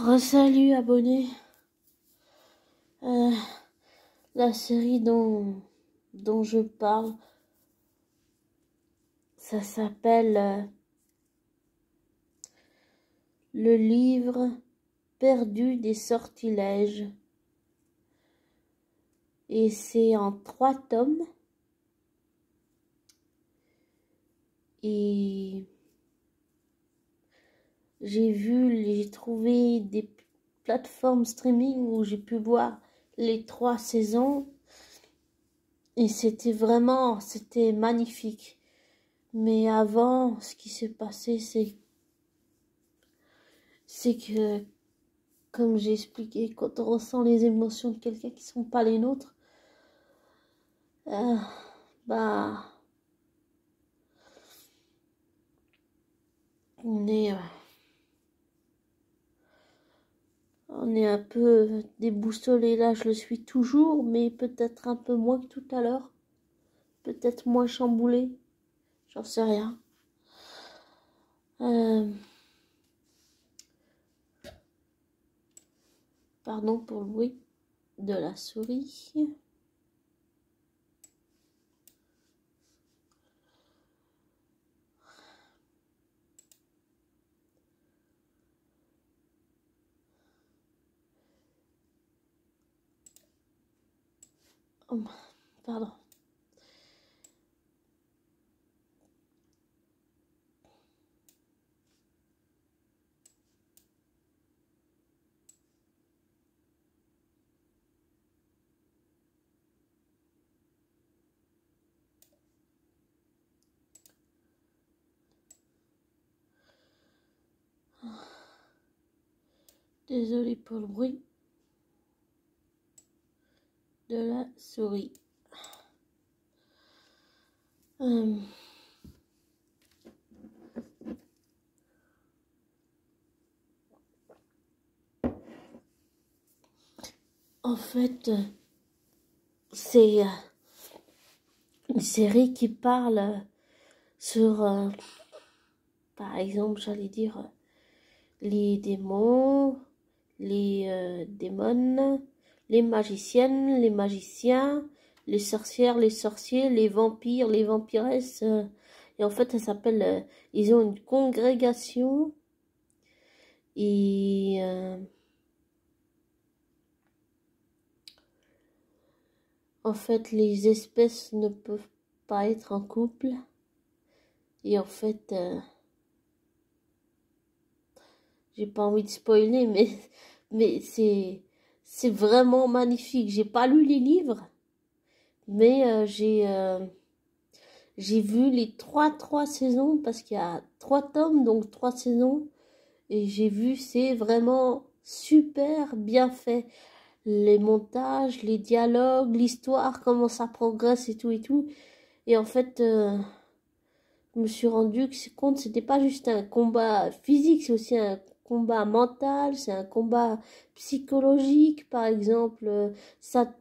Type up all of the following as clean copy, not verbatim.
Re-salut abonné. Euh, la série dont je parle, ça s'appelle Le livre perdu des sortilèges. Et c'est en 3 tomes. Et j'ai trouvé des plateformes streaming où j'ai pu voir les 3 saisons. Et c'était magnifique. Mais avant, ce qui s'est passé, c'est que, comme j'ai expliqué, quand on ressent les émotions de quelqu'un qui sont pas les nôtres, bah, on est un peu déboussolé. Là, je le suis toujours, mais peut-être un peu moins que tout à l'heure, peut-être moins chamboulé, j'en sais rien. Pardon pour le bruit de la souris. Oh, pardon. Désolée pour le bruit de la souris. En fait, c'est une série qui parle sur, par exemple, j'allais dire, les démons, les démons, les magiciennes, les magiciens, les sorcières, les sorciers, les vampires, les vampiresses. Et en fait, ça s'appelle, ils ont une congrégation. Et en fait, les espèces ne peuvent pas être en couple. Et en fait, j'ai pas envie de spoiler, mais c'est vraiment magnifique. J'ai pas lu les livres, mais j'ai vu les trois saisons parce qu'il y a 3 tomes, donc 3 saisons. Et j'ai vu, c'est vraiment super bien fait. Les montages, les dialogues, l'histoire, comment ça progresse et tout et tout. Et en fait, je me suis rendu compte que c'était pas juste un combat physique, c'est aussi un combat mental, c'est un combat psychologique. Par exemple,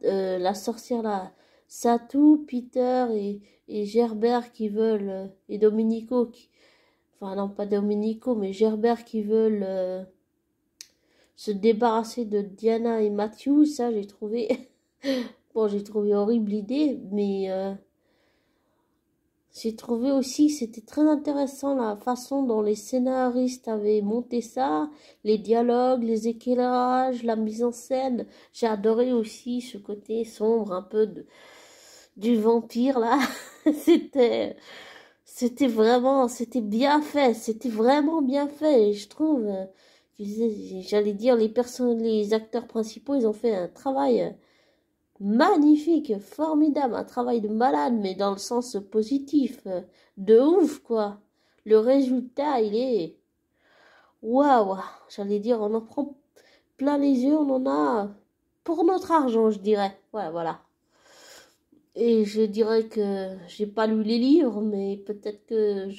la sorcière là, Satou, Peter et Gerbert qui veulent, et Domenico, enfin non pas Domenico, mais Gerbert qui veulent se débarrasser de Diana et Matthew. Ça j'ai trouvé, bon j'ai trouvé horrible l'idée, mais j'ai trouvé aussi que c'était très intéressant la façon dont les scénaristes avaient monté ça, les dialogues, les éclairages, la mise en scène. J'ai adoré aussi ce côté sombre un peu du vampire là. c'était vraiment, c'était bien fait, c'était vraiment bien fait. Et je trouve, j'allais dire, les acteurs principaux, ils ont fait un travail magnifique, formidable, un travail de malade, mais dans le sens positif, de ouf, quoi. Le résultat, il est... Waouh, j'allais dire, on en prend plein les yeux, on en a pour notre argent, je dirais. Ouais, voilà. Et je dirais que j'ai pas lu les livres, mais peut-être que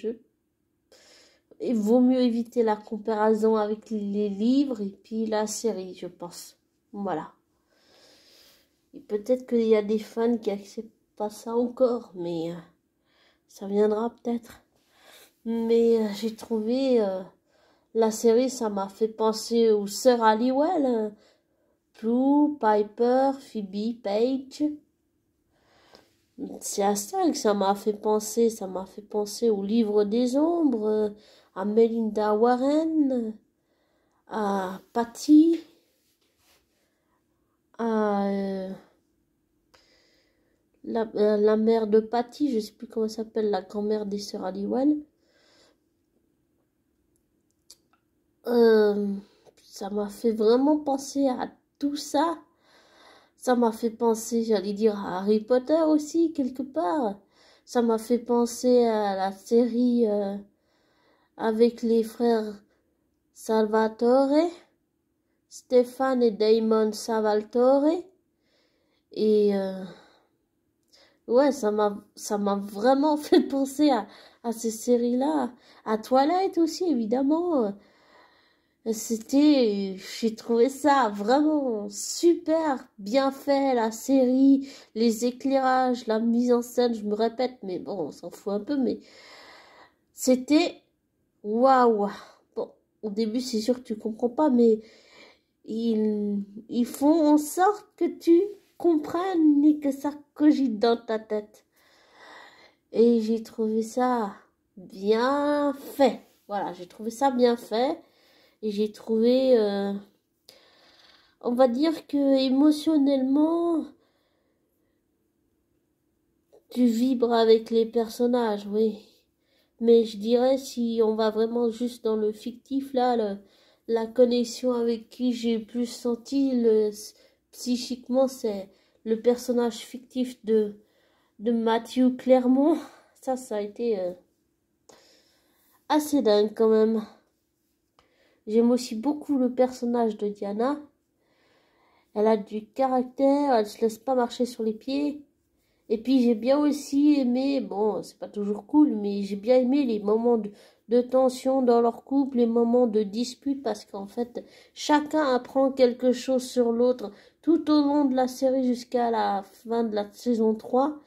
il vaut mieux éviter la comparaison avec les livres et puis la série, je pense. Voilà. Et peut-être qu'il y a des fans qui acceptent pas ça encore, mais ça viendra peut-être. Mais j'ai trouvé La série, ça m'a fait penser aux sœurs Halliwell, Blue, Piper, Phoebe, Paige. C'est à ça que ça m'a fait penser. Ça m'a fait penser au Livre des Ombres, à Melinda Warren, à Patty, à la mère de Patty, je sais plus comment elle s'appelle, la grand-mère des sœurs Halliwell. Ça m'a fait vraiment penser à tout ça. Ça m'a fait penser, j'allais dire, à Harry Potter aussi, quelque part. Ça m'a fait penser à la série avec les frères Salvatore, Stéphane et Damon Salvatore. Et ouais, ça m'a vraiment fait penser à ces séries-là. À Twilight aussi, évidemment. J'ai trouvé ça vraiment super bien fait, la série, les éclairages, la mise en scène, je me répète, mais bon, on s'en fout un peu, mais c'était waouh. Bon, au début, c'est sûr que tu comprends pas, mais ils font en sorte que tu comprennes et que ça cogite dans ta tête. Et j'ai trouvé ça bien fait. Voilà, j'ai trouvé ça bien fait. Et j'ai trouvé, on va dire que émotionnellement, tu vibres avec les personnages, oui. Mais je dirais, si on va vraiment juste dans le fictif, là, la connexion avec qui j'ai plus senti psychiquement, c'est le personnage fictif de Matthew Clermont. Ça a été assez dingue quand même. J'aime aussi beaucoup le personnage de Diana. Elle a du caractère, elle se laisse pas marcher sur les pieds. Et puis j'ai bien aussi aimé, bon, c'est pas toujours cool, mais j'ai bien aimé les moments de tension dans leur couple, les moments de dispute, parce qu'en fait, chacun apprend quelque chose sur l'autre tout au long de la série jusqu'à la fin de la saison 3.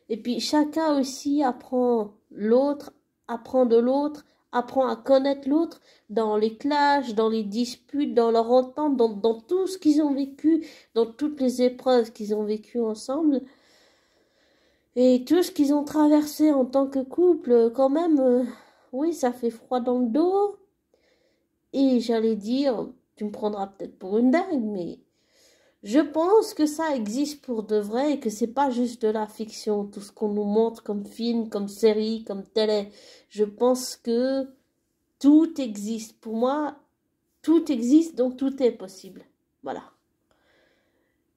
Et puis chacun aussi apprend l'autre, apprend de l'autre, apprend à connaître l'autre dans les clashs, dans les disputes, dans leur entente, dans tout ce qu'ils ont vécu, dans toutes les épreuves qu'ils ont vécues ensemble. Et tout ce qu'ils ont traversé en tant que couple, quand même, oui, ça fait froid dans le dos. Et j'allais dire, tu me prendras peut-être pour une dingue, mais je pense que ça existe pour de vrai et que c'est pas juste de la fiction, tout ce qu'on nous montre comme film, comme série, comme télé. Je pense que tout existe. Pour moi, tout existe, donc tout est possible. Voilà.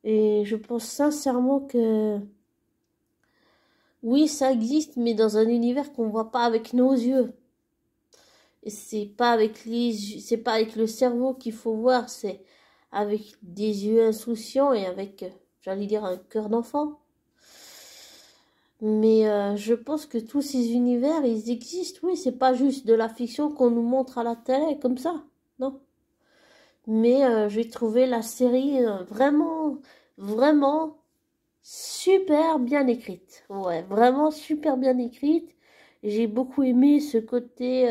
Et je pense sincèrement que oui, ça existe, mais dans un univers qu'on voit pas avec nos yeux. Et c'est pas avec le cerveau qu'il faut voir, c'est avec des yeux insouciants et avec, j'allais dire, un cœur d'enfant. Mais je pense que tous ces univers, ils existent, oui, c'est pas juste de la fiction qu'on nous montre à la télé, comme ça, non. Mais j'ai trouvé la série vraiment, vraiment super bien écrite. Ouais, vraiment super bien écrite. J'ai beaucoup aimé ce côté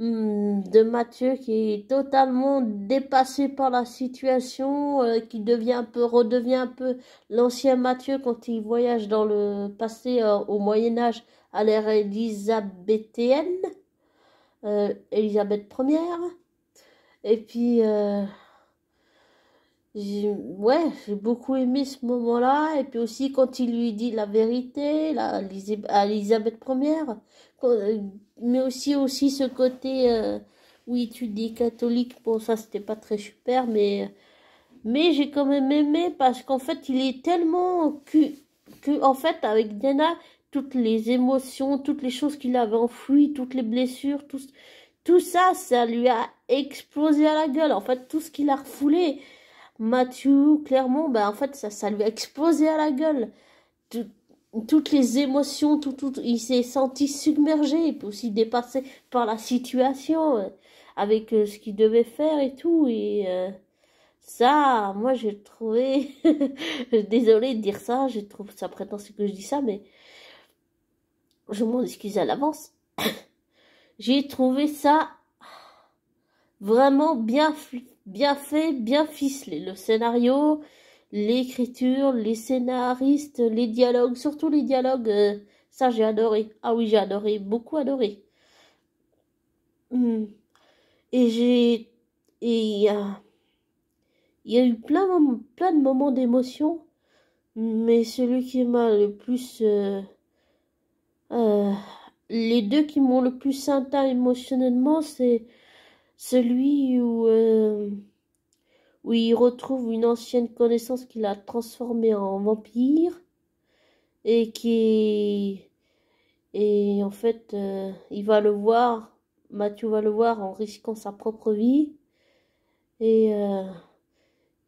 de Mathieu qui est totalement dépassé par la situation, qui redevient un peu l'ancien Mathieu quand il voyage dans le passé au Moyen-Âge à l'ère élisabéthienne, Élisabeth Ière. Et puis, j'ai beaucoup aimé ce moment-là. Et puis aussi quand il lui dit la vérité, à Élisabeth Ière. Mais aussi ce côté, oui, tu dis catholique. Bon, ça, c'était pas très super. Mais j'ai quand même aimé parce qu'en fait, il est tellement en fait, avec Diana, toutes les émotions, toutes les choses qu'il avait enfouies, toutes les blessures, tout ça, ça lui a explosé à la gueule. En fait, tout ce qu'il a refoulé. Matthew, clairement, ben en fait, ça lui a explosé à la gueule. Toutes les émotions, il s'est senti submergé, et puis aussi dépassé par la situation, avec ce qu'il devait faire et tout. Et ça, moi, j'ai trouvé, désolée de dire ça, je trouve ça prétentieux que je dis ça, mais je m'en excuse à l'avance. J'ai trouvé ça vraiment bien fait, bien ficelé. Le scénario, l'écriture, les scénaristes, les dialogues, surtout les dialogues, ça j'ai adoré. Ah oui, j'ai adoré, beaucoup adoré. Hmm. Et j'ai... Et il y a eu plein de moments d'émotion, mais celui qui m'a le plus... euh, les deux qui m'ont le plus atteint émotionnellement, c'est celui où il retrouve une ancienne connaissance qu'il a transformée en vampire et et en fait il va le voir, Mathieu va le voir en risquant sa propre vie et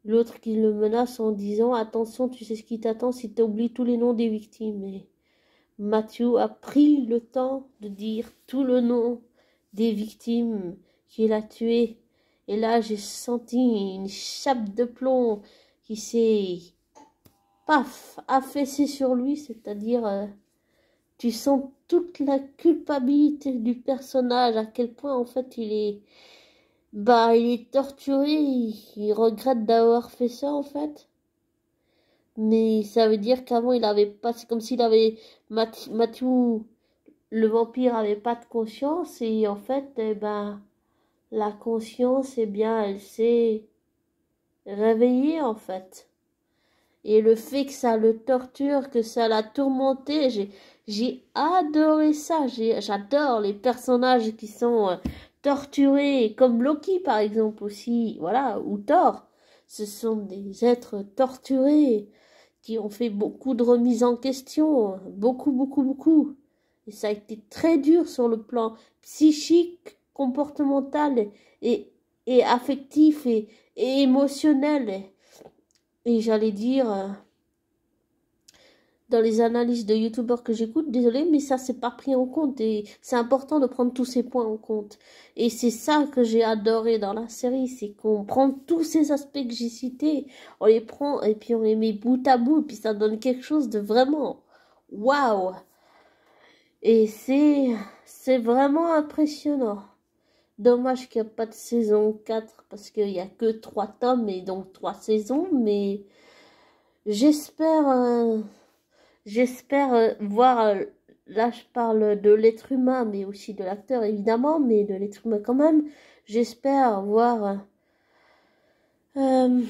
l'autre qui le menace en disant attention, tu sais ce qui t'attend si tu oublies tous les noms des victimes. Et Mathieu a pris le temps de dire tout le nom des victimes qu'il a tuées. Et là, j'ai senti une chape de plomb qui s'est, paf, affaissée sur lui, c'est-à-dire, tu sens toute la culpabilité du personnage, à quel point, en fait, il est torturé, il regrette d'avoir fait ça, en fait. Mais ça veut dire qu'avant, il avait pas, c'est comme s'il avait, Mathieu, le vampire avait pas de conscience, et en fait, eh ben, la conscience, eh bien, elle s'est réveillée, en fait. Et le fait que ça le torture, que ça l'a tourmenté, j'ai adoré ça. J'adore les personnages qui sont torturés, comme Loki par exemple aussi, voilà, ou Thor. Ce sont des êtres torturés qui ont fait beaucoup de remises en question, beaucoup, beaucoup, beaucoup. Et ça a été très dur sur le plan psychique, comportemental et, et affectif et émotionnel. Et j'allais dire, dans les analyses de youtubeurs que j'écoute, désolé, mais ça c'est pas pris en compte et c'est important de prendre tous ces points en compte. Et c'est ça que j'ai adoré dans la série, c'est qu'on prend tous ces aspects que j'ai cités, on les prend et puis on les met bout à bout, et puis ça donne quelque chose de vraiment waouh. Et c'est vraiment impressionnant. Dommage qu'il n'y a pas de saison 4 parce qu'il n'y a que 3 tomes et donc 3 saisons, mais j'espère voir, là je parle de l'être humain, mais aussi de l'acteur évidemment, mais de l'être humain quand même. J'espère voir... Euh,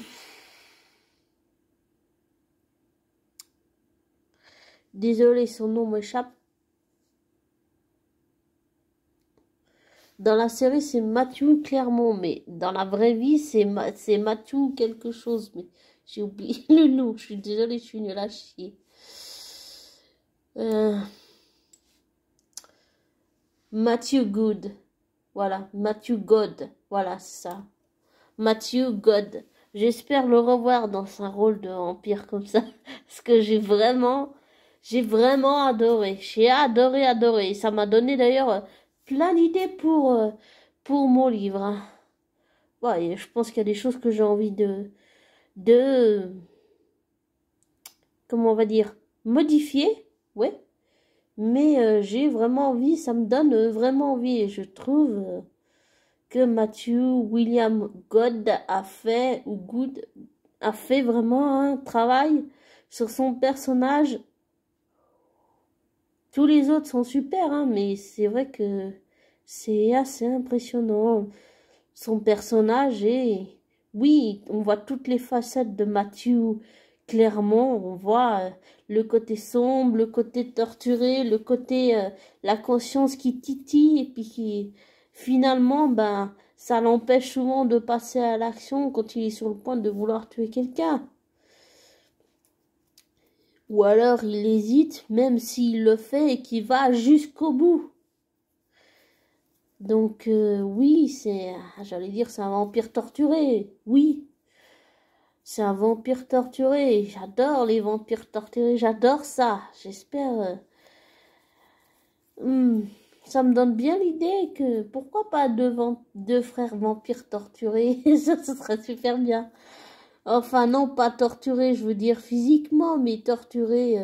désolé, son nom m'échappe. Dans la série, c'est Mathieu Clermont, mais dans la vraie vie, c'est Mathieu quelque chose. Mais j'ai oublié le nom, je suis désolée, je suis nulle à chier. Matthew Good. Voilà, Matthew God. Voilà, c'est ça. Matthew God. J'espère le revoir dans un rôle de vampire comme ça. Parce que j'ai vraiment adoré. J'ai adoré, adoré. Et ça m'a donné d'ailleurs plein d'idées pour mon livre. Hein. Ouais, et je pense qu'il y a des choses que j'ai envie de, comment on va dire, modifier. Ouais. Mais j'ai vraiment envie, ça me donne vraiment envie. Et je trouve que Matthew William God a fait vraiment un travail sur son personnage. Tous les autres sont super, hein, mais c'est vrai que c'est assez impressionnant. Son personnage est... Oui, on voit toutes les facettes de Matthew clairement. On voit le côté sombre, le côté torturé, le côté... la conscience qui titille et puis qui... Finalement, ben, ça l'empêche souvent de passer à l'action quand il est sur le point de vouloir tuer quelqu'un. Ou alors il hésite, même s'il le fait et qu'il va jusqu'au bout. Donc oui, j'allais dire, c'est un vampire torturé. Oui, c'est un vampire torturé. J'adore les vampires torturés, j'adore ça. J'espère... ça me donne bien l'idée que pourquoi pas deux frères vampires torturés, ça ce serait super bien. Enfin non, pas torturés, je veux dire physiquement, mais torturés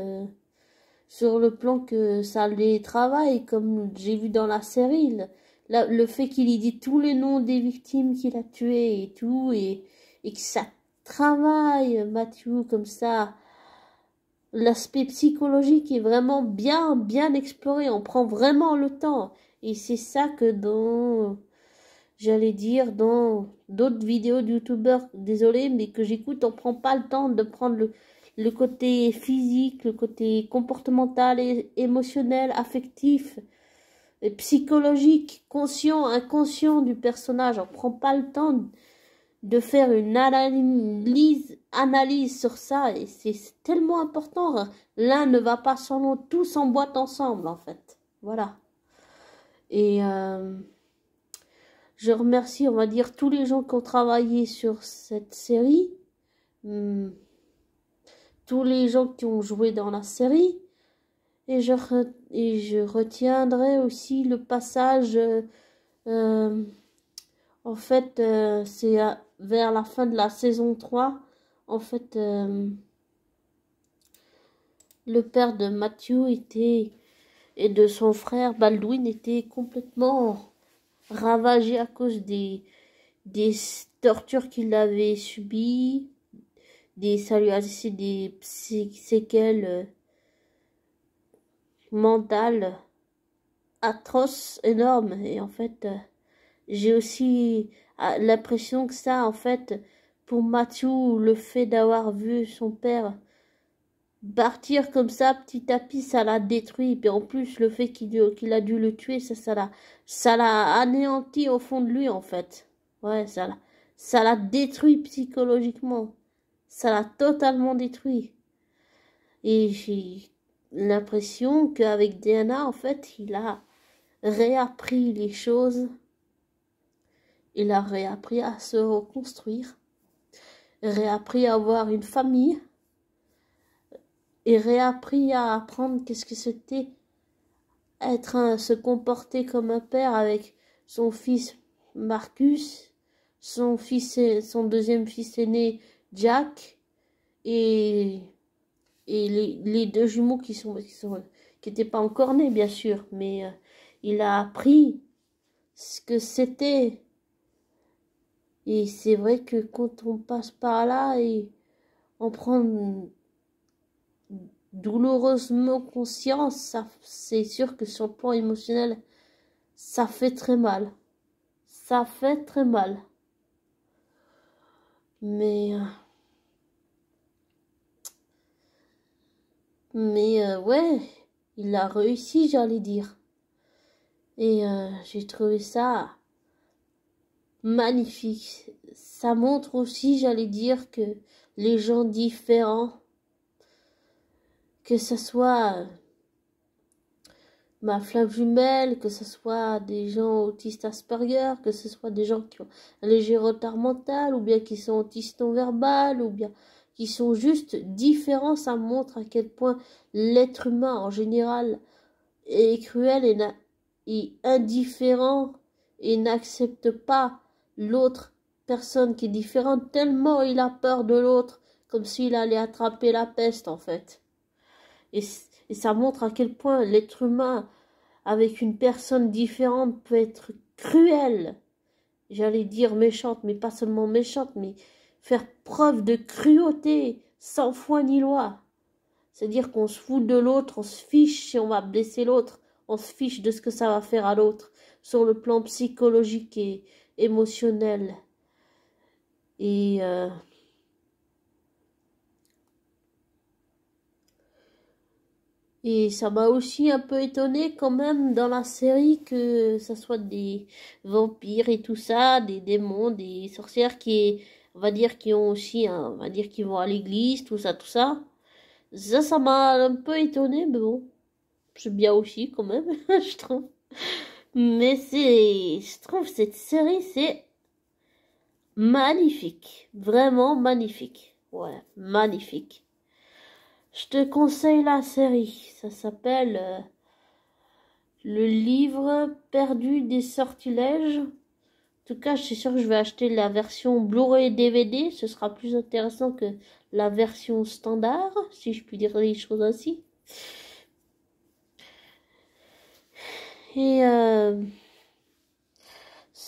sur le plan que ça les travaille, comme j'ai vu dans la série. le fait qu'il ait dit tous les noms des victimes qu'il a tuées et tout, et que ça travaille, Matthew, comme ça. L'aspect psychologique est vraiment bien exploré. On prend vraiment le temps. Et c'est ça que j'allais dire, dans d'autres vidéos de youtubeurs, désolé, mais que j'écoute, on prend pas le temps de prendre le côté physique, le côté comportemental, et émotionnel, affectif, et psychologique, conscient, inconscient du personnage. On prend pas le temps de faire une analyse sur ça, et c'est tellement important. L'un ne va pas sans l'autre, tout s'emboîte ensemble en fait. Voilà. Et je remercie, on va dire, tous les gens qui ont travaillé sur cette série, tous les gens qui ont joué dans la série, et je retiendrai aussi le passage, en fait, c'est vers la fin de la saison 3, en fait, le père de Matthew et de son frère Baldwin était complètement ravagé à cause des tortures qu'il avait subies, ça lui a laissé des séquelles mentales atroces, énormes. Et en fait, j'ai aussi l'impression que ça, en fait, pour Matthew, le fait d'avoir vu son père partir comme ça, petit à petit, ça l'a détruit. Et en plus, le fait qu'il a dû le tuer, ça l'a anéanti au fond de lui, en fait. Ouais, ça l'a détruit psychologiquement. Ça l'a totalement détruit. Et j'ai l'impression qu'avec DNA, en fait, il a réappris les choses. Il a réappris à se reconstruire. Réappris à avoir une famille. Et réappris à apprendre qu'est-ce que c'était se comporter comme un père avec son fils Marcus, son deuxième fils aîné Jack, et les deux jumeaux qui étaient pas encore nés, bien sûr, mais il a appris ce que c'était. Et c'est vrai que quand on passe par là et on prend douloureusement conscience, c'est sûr que sur le plan émotionnel, ça fait très mal. Ça fait très mal. Mais ouais, il a réussi, j'allais dire. Et j'ai trouvé ça magnifique. Ça montre aussi, j'allais dire, que les gens différents, que ce soit ma flamme jumelle, que ce soit des gens autistes Asperger, que ce soit des gens qui ont un léger retard mental, ou bien qui sont autistes non-verbal, ou bien qui sont juste différents, ça montre à quel point l'être humain en général est cruel et indifférent et n'accepte pas l'autre personne qui est différente, tellement il a peur de l'autre, comme s'il allait attraper la peste en fait. Et ça montre à quel point l'être humain avec une personne différente peut être cruel. J'allais dire méchante, mais pas seulement méchante, mais faire preuve de cruauté sans foi ni loi. C'est-à-dire qu'on se fout de l'autre, on se fiche si on va blesser l'autre, on se fiche de ce que ça va faire à l'autre, sur le plan psychologique et émotionnel. Et ça m'a aussi un peu étonné quand même dans la série que ça soit des vampires et tout ça, des démons, des sorcières on va dire, qui ont aussi, on va dire, qui vont à l'église, tout ça, tout ça. Ça m'a un peu étonné, mais bon, c'est bien aussi quand même, je trouve. Mais je trouve cette série, c'est magnifique, vraiment magnifique. Ouais, magnifique. Je te conseille la série, ça s'appelle Le livre perdu des sortilèges. En tout cas, je suis sûre que je vais acheter la version Blu-ray DVD, ce sera plus intéressant que la version standard, si je puis dire les choses ainsi. Et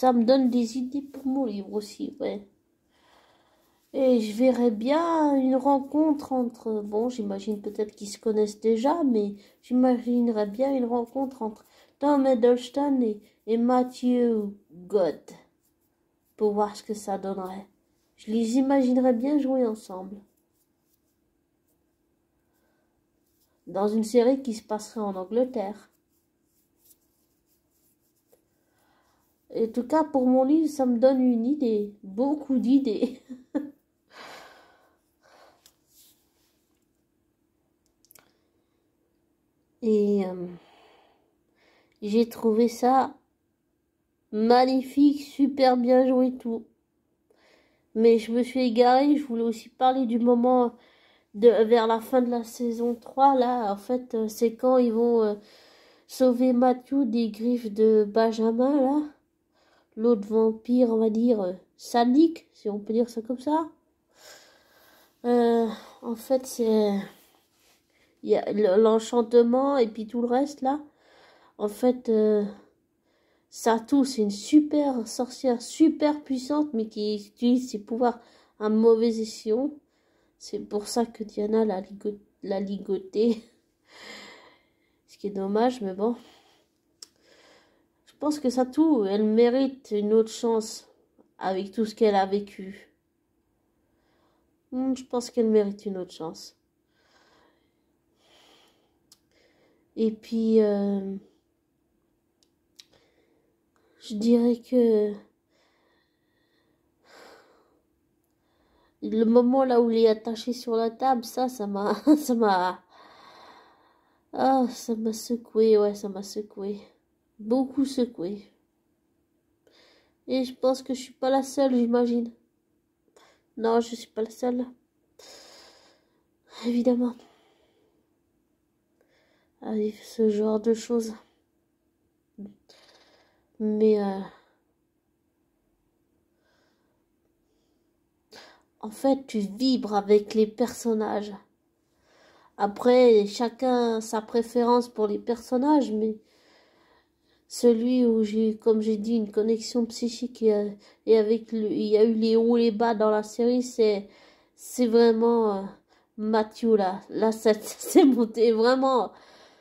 Ça me donne des idées pour mon livre aussi, ouais. Et je verrais bien une rencontre entre, bon, j'imagine peut-être qu'ils se connaissent déjà, mais j'imaginerais bien une rencontre entre Tom Hiddleston et Matthew God pour voir ce que ça donnerait. Je les imaginerais bien jouer ensemble. Dans une série qui se passerait en Angleterre. Et en tout cas, pour mon livre, ça me donne une idée. Beaucoup d'idées. Et j'ai trouvé ça magnifique, super bien joué tout. Mais je me suis égarée, je voulais aussi parler du moment vers la fin de la saison 3, là, en fait, c'est quand ils vont sauver Matthew des griffes de Benjamin, là. L'autre vampire, on va dire, sadique, si on peut dire ça comme ça. En fait, c'est... Il y a l'enchantement et puis tout le reste, là. En fait, Satu, c'est une super sorcière, super puissante, mais qui utilise ses pouvoirs à mauvais escient. C'est pour ça que Diana l'a ligoté. Ce qui est dommage, mais bon. Je pense que Satu, elle mérite une autre chance avec tout ce qu'elle a vécu. Je pense qu'elle mérite une autre chance. Et puis, je dirais que le moment là où il est attaché sur la table, ça m'a, ça m'a secoué, ouais, ça m'a secoué. Beaucoup secoué. Et je pense que je suis pas la seule, j'imagine. Non, je suis pas la seule. Évidemment. À vivre ce genre de choses. Mais en fait, tu vibres avec les personnages. Après, chacun sa préférence pour les personnages, mais celui où j'ai, comme j'ai dit, une connexion psychique et avec il y a eu les hauts et les bas dans la série, c'est vraiment Matthew là. Là, c'est monté vraiment,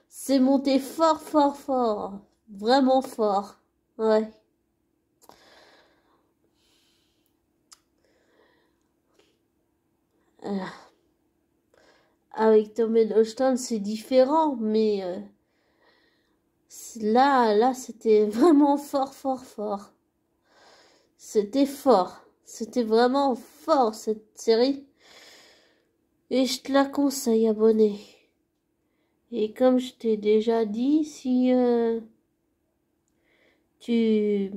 c'est monté fort, fort, fort, vraiment fort. Ouais. Euh, avec Tom Hiddleston, c'est différent, mais là, c'était vraiment fort, fort, fort. C'était fort. C'était vraiment fort, cette série. Et je te la conseille, abonné. Et comme je t'ai déjà dit, si tu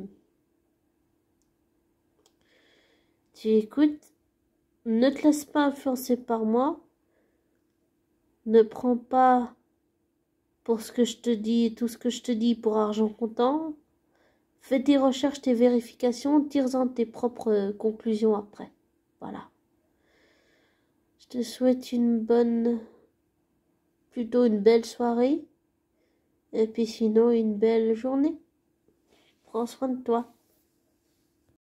écoutes, ne te laisse pas influencer par moi. Ne prends pas pour ce que je te dis, tout ce que je te dis pour argent comptant. Fais tes recherches, tes vérifications, tire-en tes propres conclusions après. Voilà. Je te souhaite plutôt une belle soirée. Et puis sinon, une belle journée. Prends soin de toi.